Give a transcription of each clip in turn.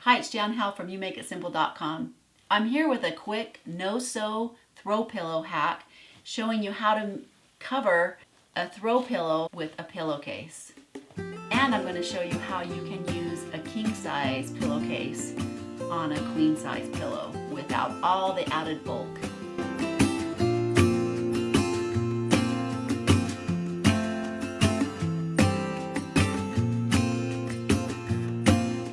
Hi, it's Jan Hal from YouMakeItSimple.com. I'm here with a quick no-sew throw pillow hack showing you how to cover a throw pillow with a pillowcase. And I'm going to show you how you can use a king-size pillowcase on a queen-size pillow without all the added bulk.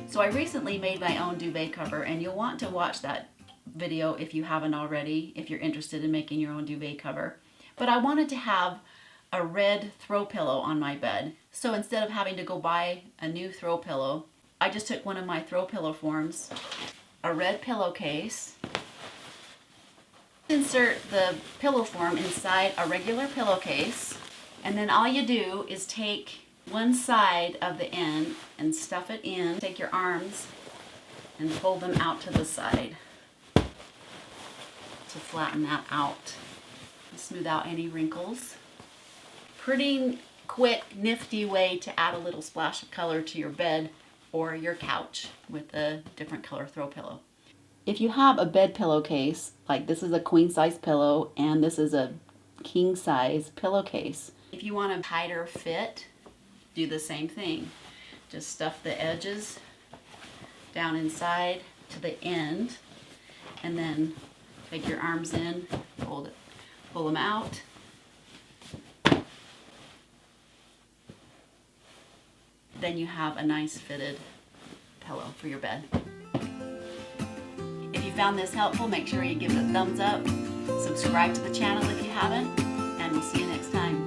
So I recently made my own duvet cover, and you'll want to watch that video if you haven't already, if you're interested in making your own duvet cover. But I wanted to have a red throw pillow on my bed. So instead of having to go buy a new throw pillow, I just took one of my throw pillow forms, a red pillowcase, insert the pillow form inside a regular pillowcase, and then all you do is take one side of the end and stuff it in. Take your arms and pull them out to the side to flatten that out. Smooth out any wrinkles. Pretty quick, nifty way to add a little splash of color to your bed or your couch with a different color throw pillow. If you have a bed pillowcase, like this is a queen size pillow and this is a king size pillowcase, if you want a tighter fit, do the same thing. Just stuff the edges down inside to the end, and then take your arms in, pull them out. Then you have a nice fitted pillow for your bed. If you found this helpful, make sure you give it a thumbs up, subscribe to the channel if you haven't, and we'll see you next time.